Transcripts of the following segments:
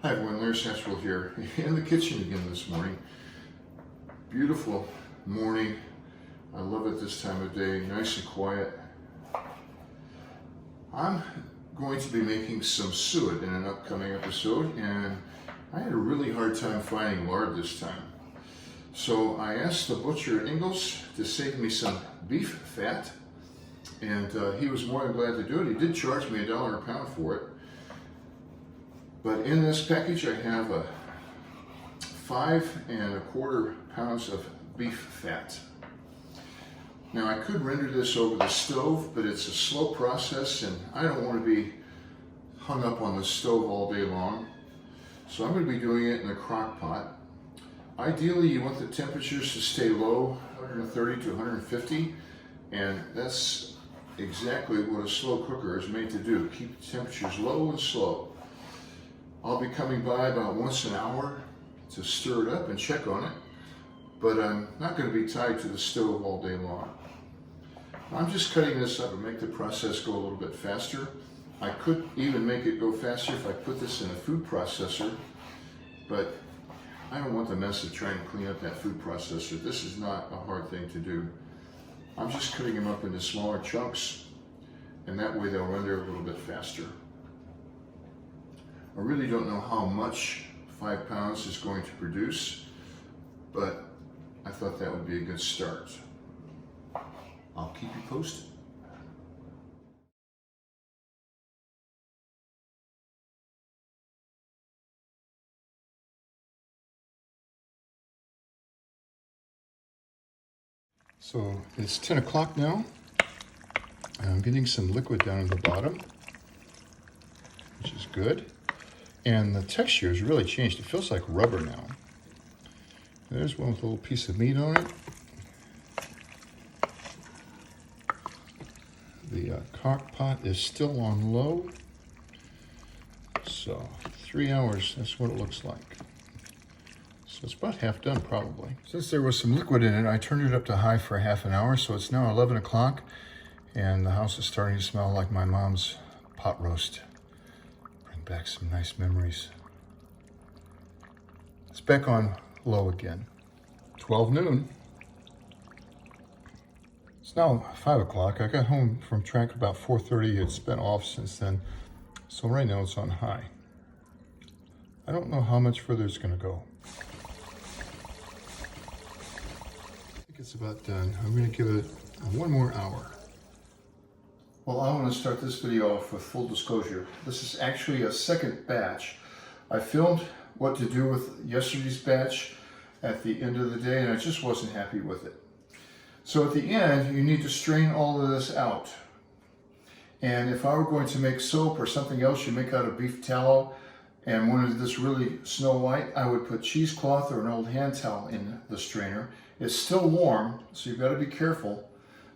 Hi everyone, Larry Satchel here in the kitchen again this morning. Beautiful morning. I love it this time of day, nice and quiet. I'm going to be making some suet in an upcoming episode, and I had a really hard time finding lard this time. So I asked the butcher at Ingles to save me some beef fat, and he was more than glad to do it. He did charge me $1 a pound for it. But in this package I have 5 1/4 pounds of beef fat. Now I could render this over the stove, but it's a slow process and I don't want to be hung up on the stove all day long. So I'm going to be doing it in a crock pot. Ideally you want the temperatures to stay low, 130 to 150, and that's exactly what a slow cooker is made to do. Keep the temperatures low and slow. I'll be coming by about once an hour to stir it up and check on it, but I'm not going to be tied to the stove all day long. I'm just cutting this up and make the process go a little bit faster. I could even make it go faster if I put this in a food processor, but I don't want the mess of trying to clean up that food processor. This is not a hard thing to do. I'm just cutting them up into smaller chunks, and that way they'll render a little bit faster. I really don't know how much 5 pounds is going to produce, but I thought that would be a good start. I'll keep you posted. So it's 10 o'clock now. I'm getting some liquid down at the bottom, which is good. And the texture has really changed. It feels like rubber now. There's one with a little piece of meat on it. The crock pot is still on low. So 3 hours, that's what it looks like. So it's about half done probably. Since there was some liquid in it, I turned it up to high for half an hour. So it's now 11 o'clock and the house is starting to smell like my mom's pot roast. Back some nice memories. It's back on low again. 12 noon. It's now 5 o'clock. I got home from track about 4:30. It's been off since then. So right now it's on high. I don't know how much further it's going to go. I think it's about done. I'm going to give it 1 more hour. Well, I want to start this video off with full disclosure. This is actually a second batch. I filmed what to do with yesterday's batch at the end of the day, and I just wasn't happy with it. So at the end, you need to strain all of this out. And if I were going to make soap or something else you make out of beef tallow and wanted this really snow white, I would put cheesecloth or an old hand towel in the strainer. It's still warm, so you've got to be careful.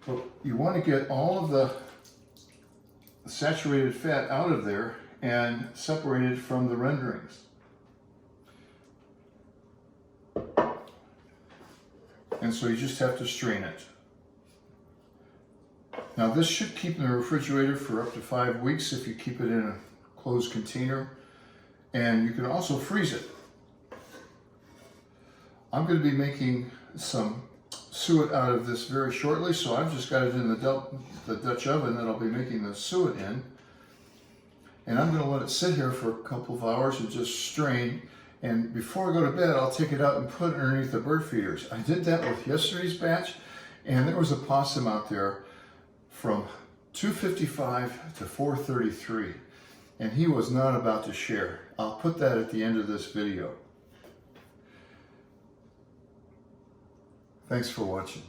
But you want to get all of the saturated fat out of there and separated from the renderings. And so you just have to strain it. Now this should keep in the refrigerator for up to 5 weeks if you keep it in a closed container, and you can also freeze it. I'm going to be making some suet out of this very shortly, so I've just got it in the Dutch oven that I'll be making the suet in, and I'm going to let it sit here for a couple of hours and just strain, and before I go to bed I'll take it out and put it underneath the bird feeders. I did that with yesterday's batch, and there was a possum out there from 2:55 to 4:33, and he was not about to share. I'll put that at the end of this video. Thanks for watching.